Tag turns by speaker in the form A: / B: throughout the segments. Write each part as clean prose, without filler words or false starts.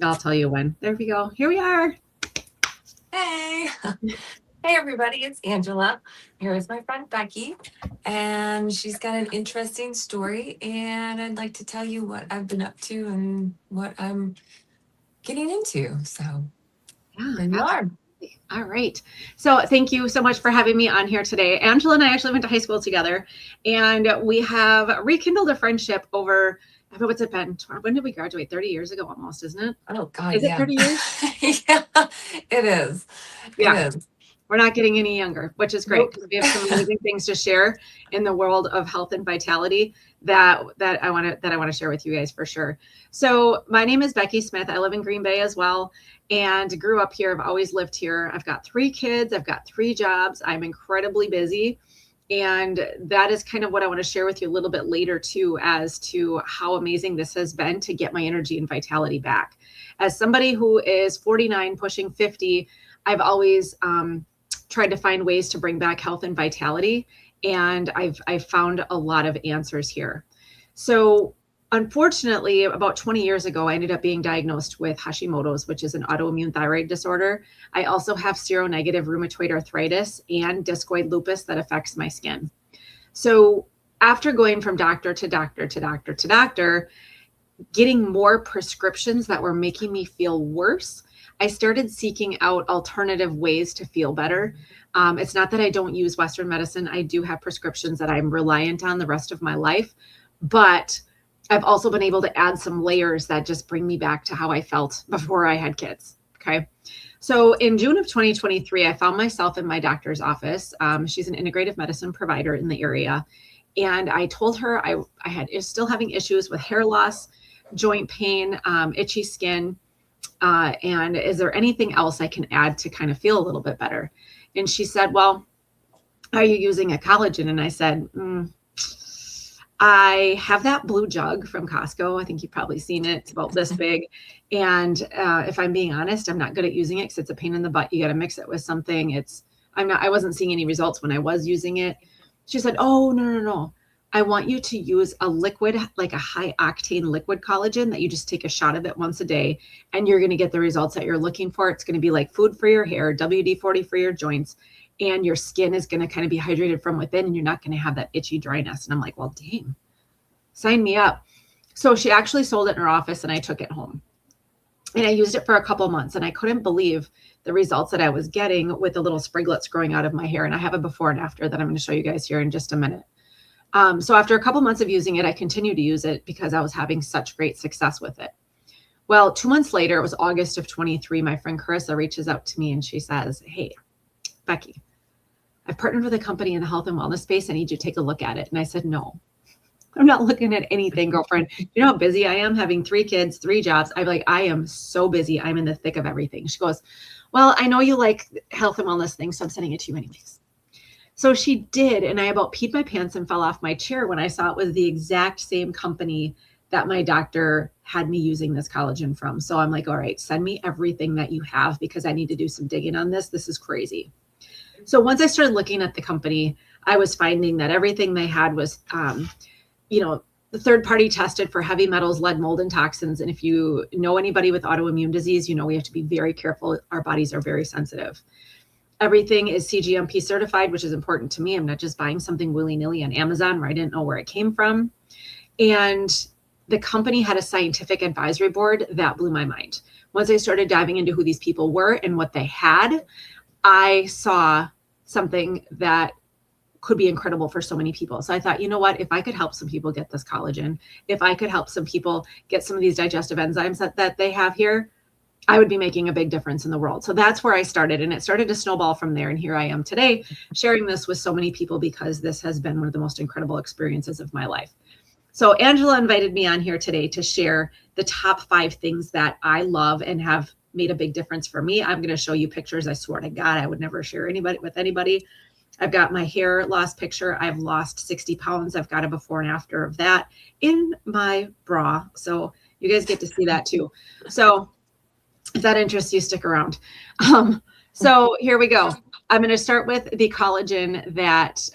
A: I'll tell you when. There we go. Here we are.
B: Hey. Hey, everybody. It's Angela. Here is my friend Becky. And she's got an interesting story. And I'd like to tell you what I've been up to and what I'm getting into. So
A: Yeah,
B: here you are.
A: absolutely. All right. So thank you so much for having me on here today. Angela and I actually went to high school together, and we have rekindled a friendship over, I don't know, what's it been? When did we graduate? 30 years ago almost, isn't it?
B: Oh, God.
A: Is it
B: Yeah.
A: 30 years?
B: Yeah, it is. It
A: Yeah.
B: is.
A: We're not getting any younger, which is great
B: Nope.
A: because we have some amazing things to share in the world of health and vitality that I want to share with you guys for sure. So my name is Becky Smith. I live in Green Bay as well and grew up here. I've always lived here. I've got 3 kids. I've got 3 jobs. I'm incredibly busy. And that is kind of what I want to share with you a little bit later too, as to how amazing this has been to get my energy and vitality back. As somebody who is 49 pushing 50, I've always tried to find ways to bring back health and vitality, and I've found a lot of answers here. So unfortunately, about 20 years ago, I ended up being diagnosed with Hashimoto's, which is an autoimmune thyroid disorder. I also have seronegative rheumatoid arthritis and discoid lupus that affects my skin. So after going from doctor to doctor to doctor to doctor, getting more prescriptions that were making me feel worse, I started seeking out alternative ways to feel better. It's not that I don't use Western medicine. I do have prescriptions that I'm reliant on the rest of my life, but I've also been able to add some layers that just bring me back to how I felt before I had kids. Okay. So in June of 2023, I found myself in my doctor's office. She's an integrative medicine provider in the area. And I told her I had still having issues with hair loss, joint pain, itchy skin. And is there anything else I can add to kind of feel a little bit better? And she said, well, are you using a collagen? And I said, I have that blue jug from Costco. I think you've probably seen it. It's about this big. And if I'm being honest, I'm not good at using it because it's a pain in the butt. You got to mix it with something. I wasn't seeing any results when I was using it. She said, oh, no. I want you to use a liquid, like a high octane liquid collagen that you just take a shot of it once a day, and you're going to get the results that you're looking for. It's going to be like food for your hair, WD-40 for your joints, and your skin is going to kind of be hydrated from within, and you're not going to have that itchy dryness. And I'm like, well, dang, sign me up. So she actually sold it in her office, and I took it home. And I used it for a couple months, and I couldn't believe the results that I was getting with the little spriglets growing out of my hair. And I have a before and after that I'm going to show you guys here in just a minute. So after a couple months of using it, I continued to use it because I was having such great success with it. Well, 2 months later, it was August of 23, my friend Carissa reaches out to me and she says, hey, Becky, I've partnered with a company in the health and wellness space. I need you to take a look at it. And I said, no, I'm not looking at anything, girlfriend. You know how busy I am having 3 kids, 3 jobs. I am so busy. I'm in the thick of everything. She goes, well, I know you like health and wellness things, so I'm sending it to you anyways. So she did, and I about peed my pants and fell off my chair when I saw it was the exact same company that my doctor had me using this collagen from. So I'm like, all right, send me everything that you have because I need to do some digging on this. This is crazy. So once I started looking at the company, I was finding that everything they had was, the third party tested for heavy metals, lead, mold, and toxins. And if you know anybody with autoimmune disease, you know we have to be very careful. Our bodies are very sensitive. Everything is CGMP certified, which is important to me. I'm not just buying something willy-nilly on Amazon where I didn't know where it came from. And the company had a scientific advisory board that blew my mind. Once I started diving into who these people were and what they had, I saw something that could be incredible for so many people. So I thought, you know what, if I could help some people get this collagen, if I could help some people get some of these digestive enzymes that they have here, I would be making a big difference in the world. So that's where I started, and it started to snowball from there. And here I am today sharing this with so many people because this has been one of the most incredible experiences of my life. So Angela invited me on here today to share the top 5 things that I love and have made a big difference for me. I'm going to show you pictures. I swear to God, I would never share with anybody. I've got my hair loss picture. I've lost 60 pounds. I've got a before and after of that in my bra. So you guys get to see that too. So if that interests you, stick around. So here we go. I'm going to start with the collagen that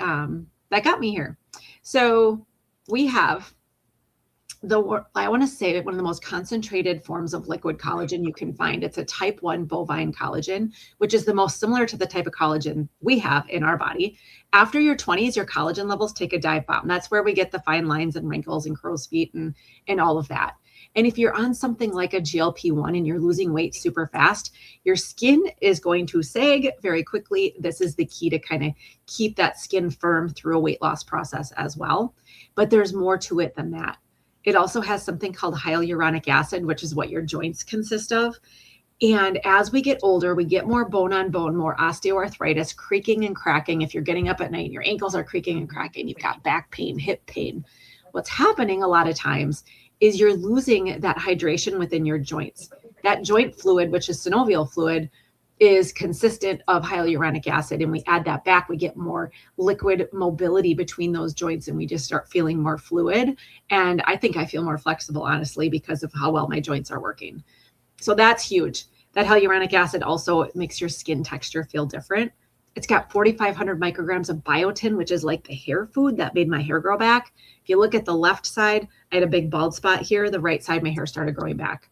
A: got me here. So we have I want to say one of the most concentrated forms of liquid collagen you can find. It's a type 1 bovine collagen, which is the most similar to the type of collagen we have in our body. After your 20s, your collagen levels take a dive bomb. That's where we get the fine lines and wrinkles and crow's feet and all of that. And if you're on something like a GLP-1 and you're losing weight super fast, your skin is going to sag very quickly. This is the key to kind of keep that skin firm through a weight loss process as well. But there's more to it than that. It also has something called hyaluronic acid, which is what your joints consist of. And as we get older, we get more bone on bone, more osteoarthritis, creaking and cracking. If you're getting up at night and your ankles are creaking and cracking, you've got back pain, hip pain. What's happening a lot of times is you're losing that hydration within your joints. That joint fluid, which is synovial fluid, is consistent of hyaluronic acid. And we add that back, we get more liquid mobility between those joints and we just start feeling more fluid. And I think I feel more flexible, honestly, because of how well my joints are working. So that's huge. That hyaluronic acid also makes your skin texture feel different. It's got 4,500 micrograms of biotin, which is like the hair food that made my hair grow back. If you look at the left side, I had a big bald spot here. The right side, my hair started growing back.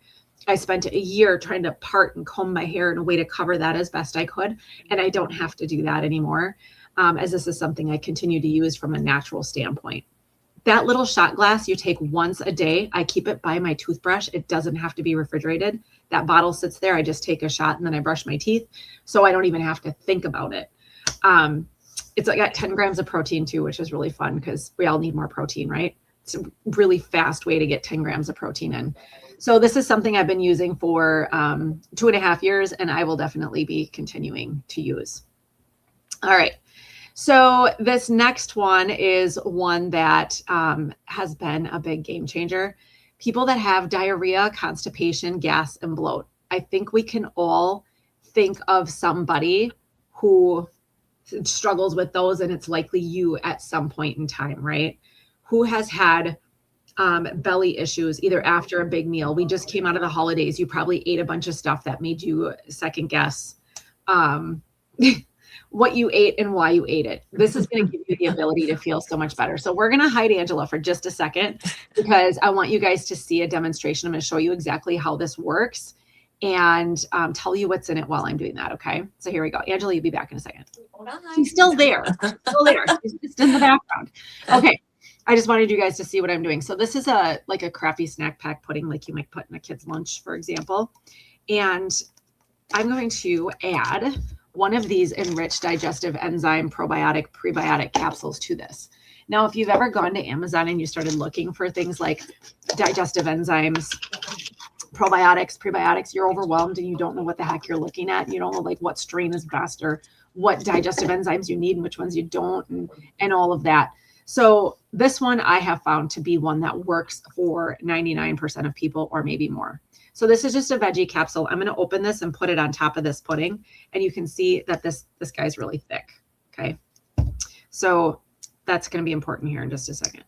A: I spent a year trying to part and comb my hair in a way to cover that as best I could. And I don't have to do that anymore, as this is something I continue to use from a natural standpoint. That little shot glass you take once a day. I keep it by my toothbrush. It doesn't have to be refrigerated. That bottle sits there. I just take a shot and then I brush my teeth. So I don't even have to think about it. It's got 10 grams of protein too, which is really fun because we all need more protein, right? It's a really fast way to get 10 grams of protein in. So this is something I've been using for 2.5 years, and I will definitely be continuing to use. All right. So this next one is one that has been a big game changer. People that have diarrhea, constipation, gas, and bloat. I think we can all think of somebody who struggles with those, and it's likely you at some point in time, right? Who has had belly issues either after a big meal. We just came out of the holidays. You probably ate a bunch of stuff that made you second guess what you ate and why you ate it. This is going to give you the ability to feel so much better. So we're going to hide Angela for just a second because I want you guys to see a demonstration. I'm going to show you exactly how this works and tell you what's in it while I'm doing that. Okay. So here we go. Angela, you'll be back in a second. She's still there. She's just in the background. Okay. I just wanted you guys to see what I'm doing. So this is like a crappy snack pack pudding, like you might put in a kid's lunch, for example. And I'm going to add one of these enriched digestive enzyme probiotic prebiotic capsules to this. Now, if you've ever gone to Amazon and you started looking for things like digestive enzymes, probiotics, prebiotics, you're overwhelmed and you don't know what the heck you're looking at. You don't know like what strain is best or what digestive enzymes you need and which ones you don't and all of that. So this one I have found to be one that works for 99% of people or maybe more. So this is just a veggie capsule. I'm going to open this and put it on top of this pudding. And you can see that this guy's really thick. Okay. So that's going to be important here in just a second.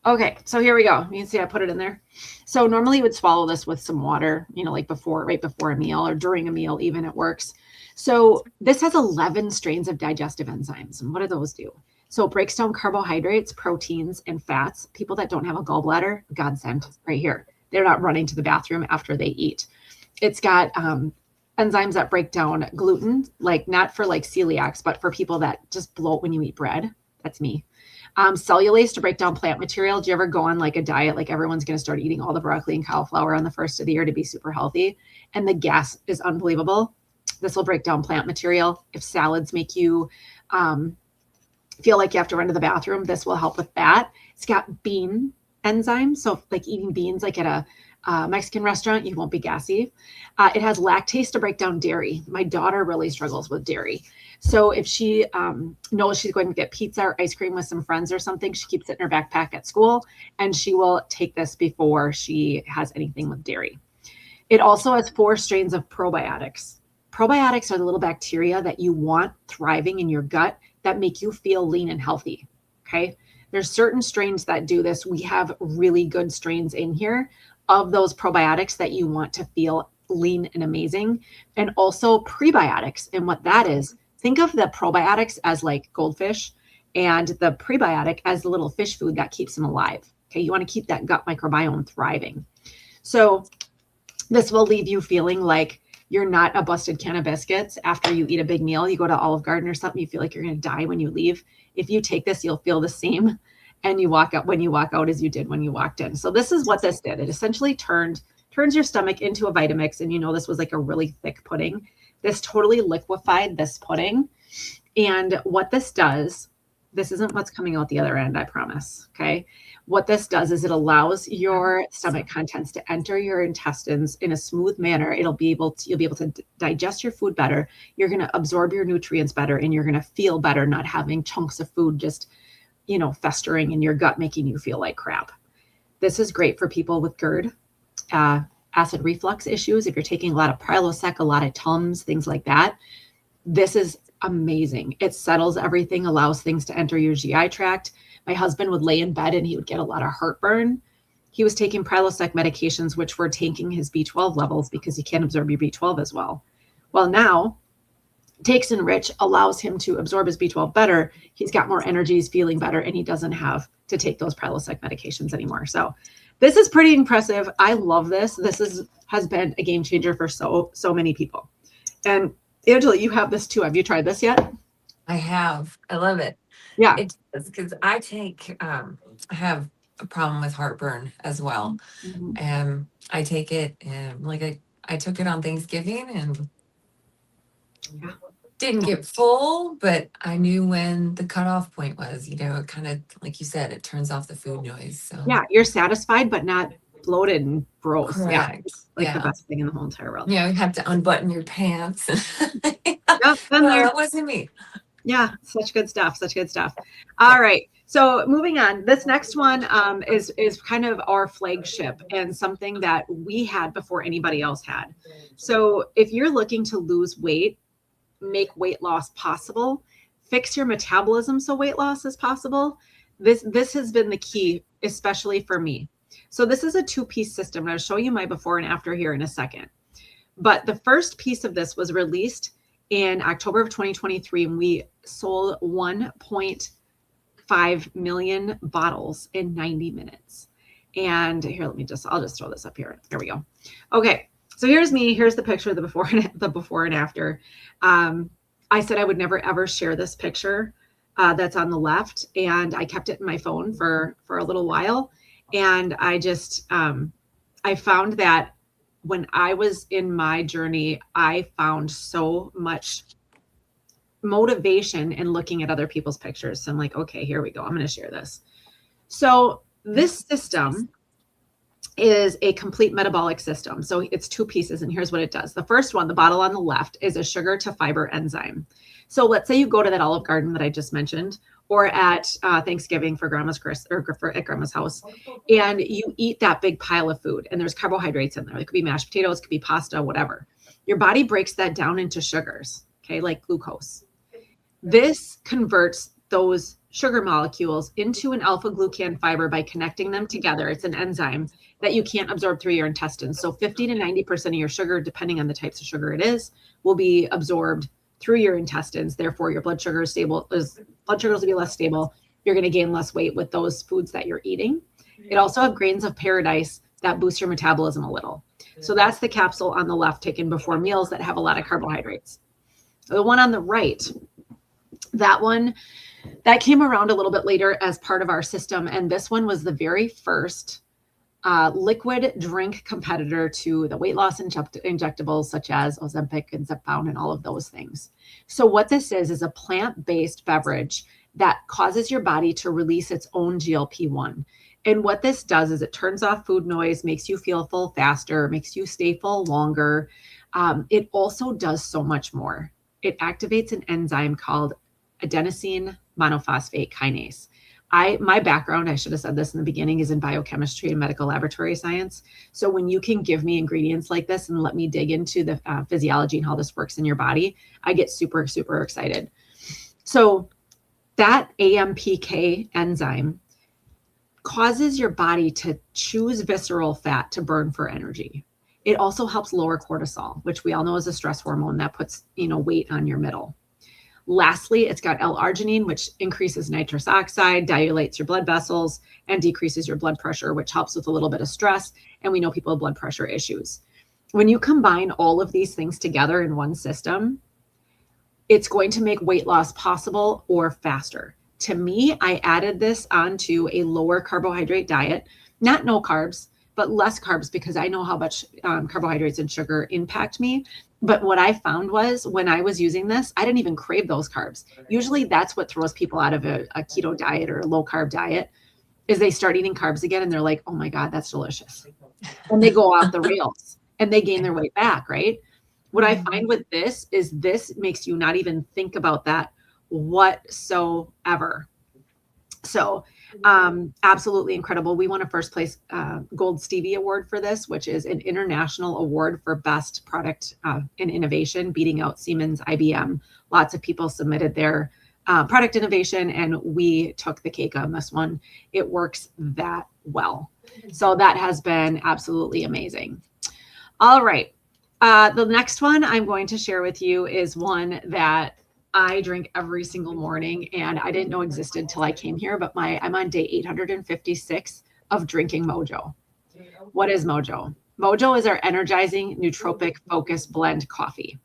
A: Okay. So here we go. You can see I put it in there. So normally you would swallow this with some water, like right before a meal or during a meal, even it works. So this has 11 strains of digestive enzymes. And what do those do? So it breaks down carbohydrates, proteins, and fats. People that don't have a gallbladder, godsend right here. They're not running to the bathroom after they eat. It's got enzymes that break down gluten, like not for like celiacs, but for people that just bloat when you eat bread. That's me. Cellulase to break down plant material. Do you ever go on like a diet, like everyone's going to start eating all the broccoli and cauliflower on the first of the year to be super healthy? And the gas is unbelievable. This will break down plant material. If salads make you feel like you have to run to the bathroom, this will help with that. It's got bean enzymes. So like eating beans, like at a Mexican restaurant, you won't be gassy. It has lactase to break down dairy. My daughter really struggles with dairy. So if she knows she's going to get pizza or ice cream with some friends or something, she keeps it in her backpack at school and she will take this before she has anything with dairy. It also has 4 strains of probiotics. Probiotics are the little bacteria that you want thriving in your gut that make you feel lean and healthy. Okay. There's certain strains that do this. We have really good strains in here of those probiotics that you want to feel lean and amazing. And also prebiotics. And what that is, think of the probiotics as like goldfish and the prebiotic as the little fish food that keeps them alive. Okay. You want to keep that gut microbiome thriving. So this will leave you feeling like you're not a busted can of biscuits after you eat a big meal. You go to Olive Garden or something, you feel like you're going to die when you leave. If you take this, you'll feel the same and you walk out when you walk out as you did when you walked in. So this is what this did. It essentially turns your stomach into a Vitamix. And this was like a really thick pudding. This totally liquefied this pudding. And what this does, this isn't what's coming out the other end, I promise. Okay. What this does is it allows your stomach contents to enter your intestines in a smooth manner. You'll be able to digest your food better. You're going to absorb your nutrients better, and you're going to feel better not having chunks of food just, festering in your gut, making you feel like crap. This is great for people with GERD, acid reflux issues. If you're taking a lot of Prilosec, a lot of Tums, things like that, this is amazing. It settles everything, allows things to enter your GI tract. My husband would lay in bed and he would get a lot of heartburn. He was taking Prilosec medications, which were tanking his B12 levels because he can't absorb your B12 as well. Well, now Takes Enrich allows him to absorb his B12 better. He's got more energy, he's feeling better, and he doesn't have to take those Prilosec medications anymore. So this is pretty impressive. I love this. This has been a game changer for so many people. And Angela, you have this too. Have you tried this yet?
B: I have. I love it.
A: Yeah.
B: It does, because I have a problem with heartburn as well.
A: Mhm.
B: I take it, I took it on Thanksgiving and didn't get full, but I knew when the cutoff point was. It kind of, like you said, it turns off the food noise. So
A: yeah, you're satisfied, but not bloated and gross.
B: correct.
A: Yeah, the best thing in the whole entire world.
B: You have to unbutton your pants.
A: Yep, been there.
B: That wasn't me.
A: Yeah, such good stuff. All right. So moving on, this next one is kind of our flagship and something that we had before anybody else had. So if you're looking to lose weight, make weight loss possible, fix your metabolism so weight loss is possible, this has been the key, especially for me. So this is a 2-piece system, and I'll show you my before and after here in a second. But the first piece of this was released in October of 2023, and we sold 1.5 million bottles in 90 minutes. And here, I'll just throw this up here. There we go. Okay. So here's me. Here's the picture of the before and after. I said I would never, ever share this picture that's on the left. And I kept it in my phone for a little while. And I just, I found that when I was in my journey, I found so much motivation in looking at other people's pictures. So I'm like, okay, here we go. I'm going to share this. So this system is a complete metabolic system. So it's 2 pieces, and here's what it does. The first one, the bottle on the left, is a sugar to fiber enzyme. So let's say you go to that Olive Garden that I just mentioned, or at Thanksgiving for Grandma's at Grandma's house, and you eat that big pile of food, and there's carbohydrates in there. It could be mashed potatoes, it could be pasta, whatever. Your body breaks that down into sugars, okay, like glucose. This converts those sugar molecules into an alpha-glucan fiber by connecting them together. It's an enzyme that you can't absorb through your intestines. So 50 to 90% of your sugar, depending on the types of sugar it is, will be absorbed through your intestines. Therefore, your blood sugar is stable. Blood sugars will be less stable. You're going to gain less weight with those foods that you're eating. It also has grains of paradise that boost your metabolism a little. So that's the capsule on the left taken before meals that have a lot of carbohydrates. The one on the right, that came around a little bit later as part of our system. And this one was the very first liquid drink competitor to the weight loss injectables such as Ozempic and Zepbound and all of those things. So what this is a plant-based beverage that causes your body to release its own GLP-1. And what this does is it turns off food noise, makes you feel full faster, makes you stay full longer. It also does so much more. It activates an enzyme called adenosine monophosphate kinase. My background, I should have said this in the beginning, is in biochemistry and medical laboratory science. So when you can give me ingredients like this and let me dig into the physiology and how this works in your body, I get super, super excited. So that AMPK enzyme causes your body to choose visceral fat to burn for energy. It also helps lower cortisol, which we all know is a stress hormone that puts, weight on your middle. Lastly, it's got L-arginine, which increases nitrous oxide, dilates your blood vessels, and decreases your blood pressure, which helps with a little bit of stress. And we know people have blood pressure issues. When you combine all of these things together in one system, it's going to make weight loss possible or faster. To me, I added this onto a lower carbohydrate diet, not no carbs, but less carbs, because I know how much carbohydrates and sugar impact me. But what I found was when I was using this, I didn't even crave those carbs. Usually that's what throws people out of a keto diet or a low carb diet, is they start eating carbs again and they're like, oh my God, that's delicious. And they go off the rails and they gain their weight back, right? What I find with this is this makes you not even think about that whatsoever. So absolutely incredible. We won a first place Gold Stevie Award for this, which is an international award for best product in innovation, beating out Siemens, IBM. Lots of people submitted their product innovation, and we took the cake on this one. It works that well. So that has been absolutely amazing. All right. The next one I'm going to share with you is one that I drink every single morning, and I didn't know existed till I came here, but I'm on day 856 of drinking Mojo. What is Mojo? Mojo is our energizing nootropic focus blend coffee.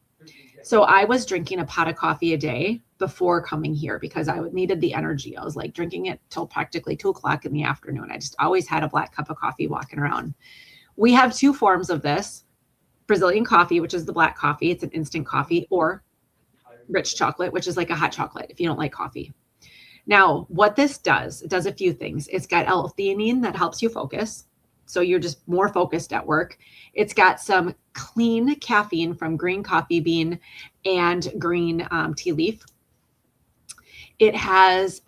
A: So I was drinking a pot of coffee a day before coming here because I needed the energy. I was like drinking it till practically 2:00 in the afternoon. I just always had a black cup of coffee walking around. We have two forms of this: Brazilian coffee, which is the black coffee. It's an instant coffee, or rich chocolate, which is like a hot chocolate if you don't like coffee. Now, what this does, it does a few things. It's got L-theanine that helps you focus, so you're just more focused at work. It's got some clean caffeine from green coffee bean and green tea leaf. It has,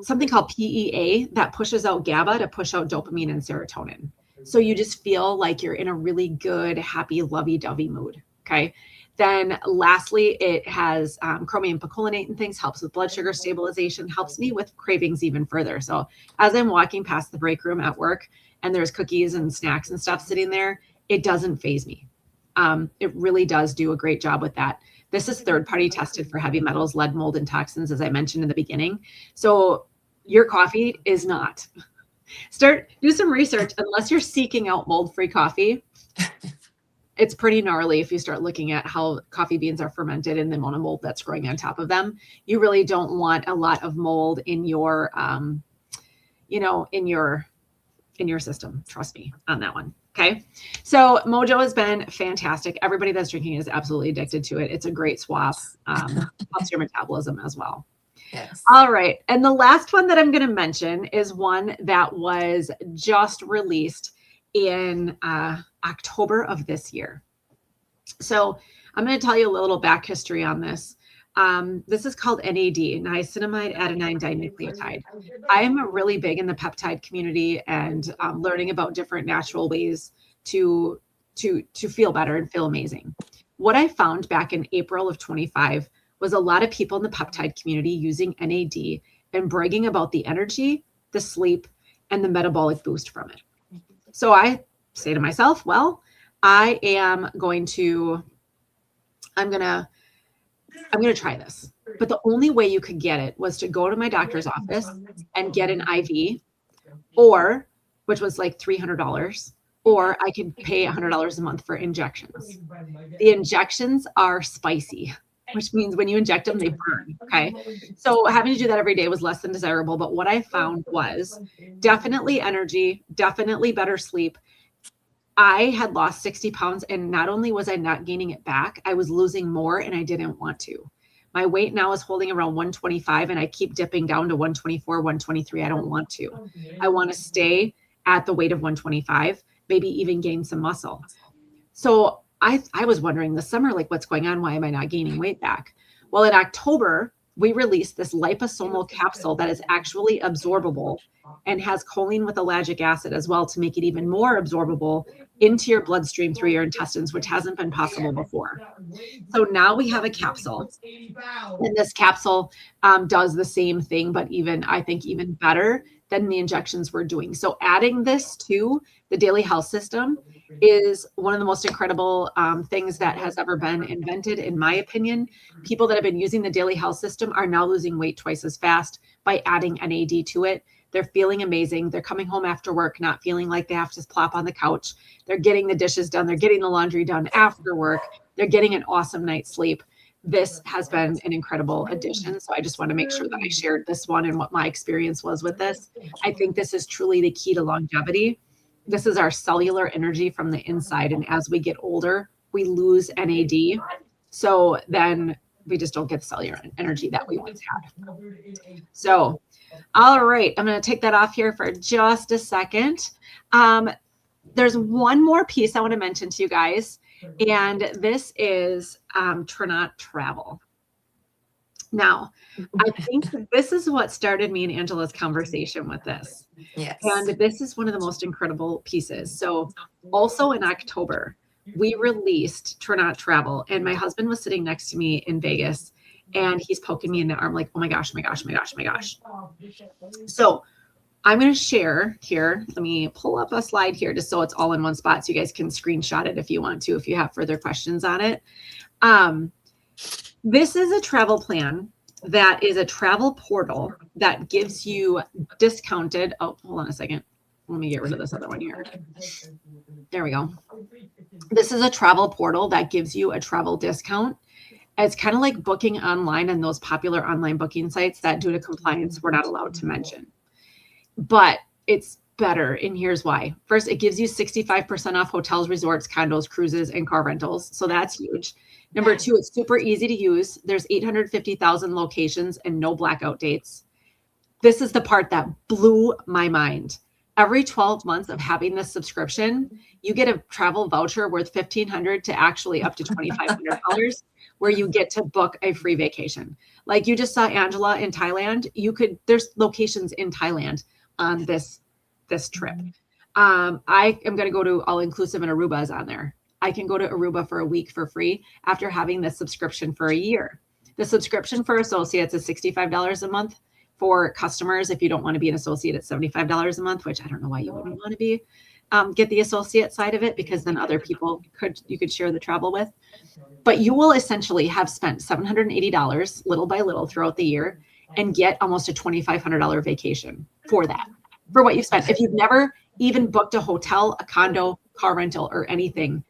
A: something called PEA that pushes out GABA to push out dopamine and serotonin. So you just feel like you're in a really good, happy, lovey-dovey mood. Okay. Then lastly, it has chromium picolinate and things, helps with blood sugar stabilization, helps me with cravings even further. So as I'm walking past the break room at work and there's cookies and snacks and stuff sitting there, it doesn't faze me. It really does do a great job with that. This is third-party tested for heavy metals, lead, mold, and toxins, as I mentioned in the beginning. So your coffee is not. Do some research. Unless you're seeking out mold-free coffee, it's pretty gnarly if you start looking at how coffee beans are fermented and the amount of mold that's growing on top of them. You really don't want a lot of mold in your, in your system. Trust me on that one. Okay. So Mojo has been fantastic. Everybody that's drinking is absolutely addicted to it. It's a great swap. Helps your metabolism as well.
B: Yes.
A: All right. And the last one that I'm going to mention is one that was just released in October of this year. So I'm going to tell you a little back history on this. This is called NAD, niacinamide adenine dinucleotide. I am really big in the peptide community and learning about different natural ways to feel better and feel amazing. What I found back in April of 25 was a lot of people in the peptide community using NAD and bragging about the energy, the sleep, and the metabolic boost from it. So I say to myself, well, I'm going to try this. But the only way you could get it was to go to my doctor's office and get an IV, which was like $300, or I could pay $100 a month for injections. The injections are spicy, which means when you inject them, they burn. Okay. So having to do that every day was less than desirable. But what I found was definitely energy, definitely better sleep. I had lost 60 pounds, and not only was I not gaining it back, I was losing more, and I didn't want to. My weight now is holding around 125, and I keep dipping down to 124, 123. I don't want to. I want to stay at the weight of 125, maybe even gain some muscle. So I was wondering this summer, like, what's going on? Why am I not gaining weight back? Well, in October, we released this liposomal capsule that is actually absorbable and has choline with ellagic acid as well to make it even more absorbable into your bloodstream through your intestines, which hasn't been possible before. So now we have a capsule, and this capsule does the same thing, but I think even better than the injections we're doing. So adding this to the daily health system is one of the most incredible things that has ever been invented, in my opinion. People that have been using the Daily Health System are now losing weight twice as fast by adding NAD to it. They're feeling amazing. They're coming home after work, not feeling like they have to plop on the couch. They're getting the dishes done. They're getting the laundry done after work. They're getting an awesome night's sleep. This has been an incredible addition. So I just want to make sure that I shared this one and what my experience was with this. I think this is truly the key to longevity. This is our cellular energy from the inside. And as we get older, we lose NAD. So then we just don't get the cellular energy that we once had. So, all right, I'm going to take that off here for just a second. There's one more piece I want to mention to you guys, and this is Tranat Travel. Now, I think this is what started me and Angela's conversation with this.
B: Yes.
A: And this is one of the most incredible pieces. So also in October, we released Tranat Travel, and my husband was sitting next to me in Vegas, and he's poking me in the arm like, oh my gosh, my gosh, my gosh, my gosh. So I'm going to share here. Let me pull up a slide here just so it's all in one spot so you guys can screenshot it if you want to, if you have further questions on it. This is a travel plan that is a travel portal that gives you discounted. Oh, hold on a second. Let me get rid of this other one here. There we go. This is a travel portal that gives you a travel discount. It's kind of like booking online on those popular online booking sites that, due to compliance, we're not allowed to mention. But it's better, and here's why. First, it gives you 65% off hotels, resorts, condos, cruises, and car rentals. So that's huge. Number two, it's super easy to use. There's 850,000 locations and no blackout dates. This is the part that blew my mind. Every 12 months of having this subscription, you get a travel voucher worth $1,500 to actually up to $2,500, where you get to book a free vacation. Like you just saw Angela in Thailand. There's locations in Thailand on this trip. I am going to go to All Inclusive, and Aruba is on there. I can go to Aruba for a week for free after having this subscription for a year. The subscription for associates is $65 a month. For customers, if you don't want to be an associate, it's $75 a month, which I don't know why you wouldn't want to be. Get the associate side of it, because then other people you could share the travel with. But you will essentially have spent $780 little by little throughout the year and get almost a $2,500 vacation for that, for what you've spent. If you've never even booked a hotel, a condo, car rental, or anything,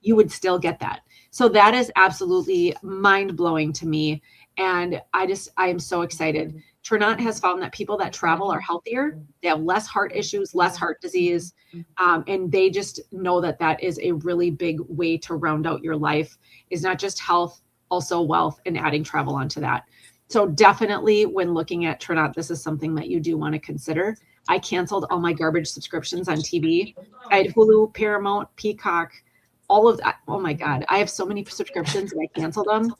A: you would still get that. So that is absolutely mind-blowing to me. And I am so excited. Tranat has found that people that travel are healthier. They have less heart issues, less heart disease. And they just know that that is a really big way to round out your life, is not just health, also wealth, and adding travel onto that. So definitely when looking at Tranat, this is something that you do want to consider. I canceled all my garbage subscriptions on TV. I had Hulu, Paramount, Peacock, all of that. Oh my God. I have so many subscriptions and I canceled them.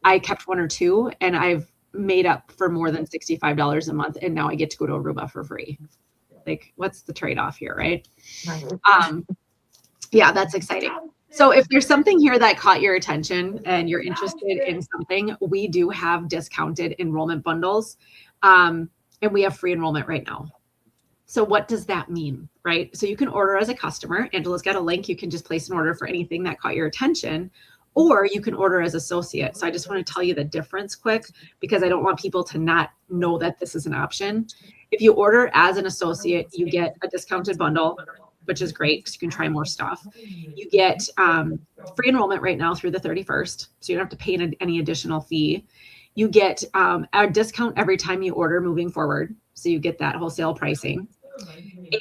A: I kept one or two, and I've made up for more than $65 a month. And now I get to go to Aruba for free. Like, what's the trade-off here, right? Yeah, that's exciting. So if there's something here that caught your attention and you're interested in something, we do have discounted enrollment bundles. And we have free enrollment right now. So what does that mean, right? So you can order as a customer. Angela's got a link. You can just place an order for anything that caught your attention, or you can order as associate. So I just want to tell you the difference quick, because I don't want people to not know that this is an option. If you order as an associate, you get a discounted bundle, which is great because you can try more stuff. You get free enrollment right now through the 31st. So you don't have to pay any additional fee. You get a discount every time you order moving forward. So you get that wholesale pricing.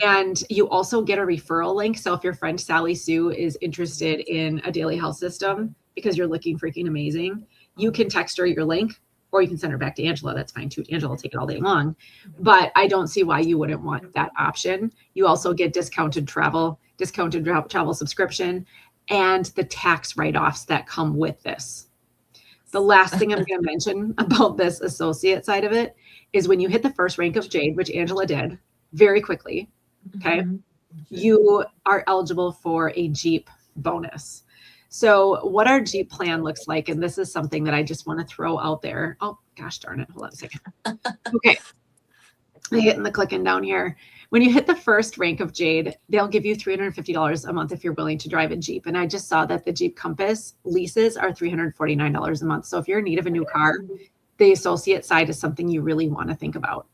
A: And you also get a referral link. So if your friend Sally Sue is interested in a Daily Health System because you're looking freaking amazing, you can text her your link, or you can send her back to Angela. That's fine too. Angela will take it all day long. But I don't see why you wouldn't want that option. You also get discounted travel subscription, and the tax write-offs that come with this. The last thing I'm going to mention about this associate side of it is when you hit the first rank of Jade, which Angela did very quickly, okay, you are eligible for a Jeep bonus. So what our Jeep plan looks like, and this is something that I just want to throw out there. Oh, gosh darn it. Hold on a second. Okay. I'm getting the clicking down here. when you hit the first rank of Jade, they'll give you $350 a month if you're willing to drive a Jeep. And I just saw that the Jeep Compass leases are $349 a month. So if you're in need of a new car, the associate side is something you really want to think about.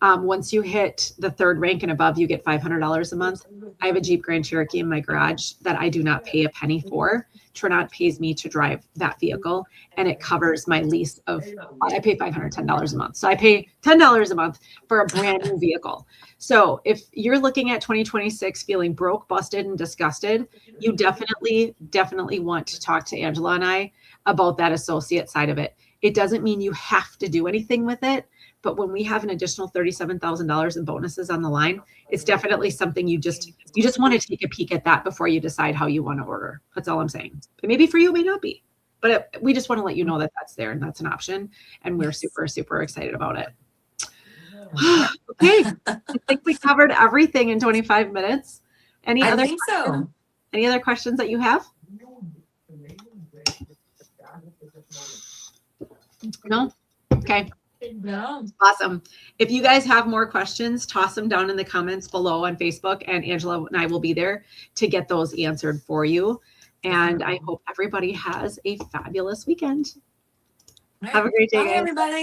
A: Once you hit the third rank and above, you get $500 a month. I have a Jeep Grand Cherokee in my garage that I do not pay a penny for. Trinont pays me to drive that vehicle, and it covers my lease of, I pay $510 a month. So I pay $10 a month for a brand new vehicle. So if you're looking at 2026 feeling broke, busted, and disgusted, you definitely want to talk to Angela and I about that associate side of it. It doesn't mean you have to do anything with it, but when we have an additional $37,000 in bonuses on the line, it's definitely something you just want to take a peek at that before you decide how you want to order. That's all I'm saying. It may be for you, it may not be, but we just want to let you know that that's there and that's an option. And we're super, super excited about it. Okay. I think we covered everything in 25 minutes. Any other questions that you have? No? Okay.
B: No.
A: Awesome. If you guys have more questions, toss them down in the comments below on Facebook, and Angela and I will be there to get those answered for you. And I hope everybody has a fabulous weekend.
B: Right.
A: Have a great day,
B: Bye,
A: guys.
B: everybody.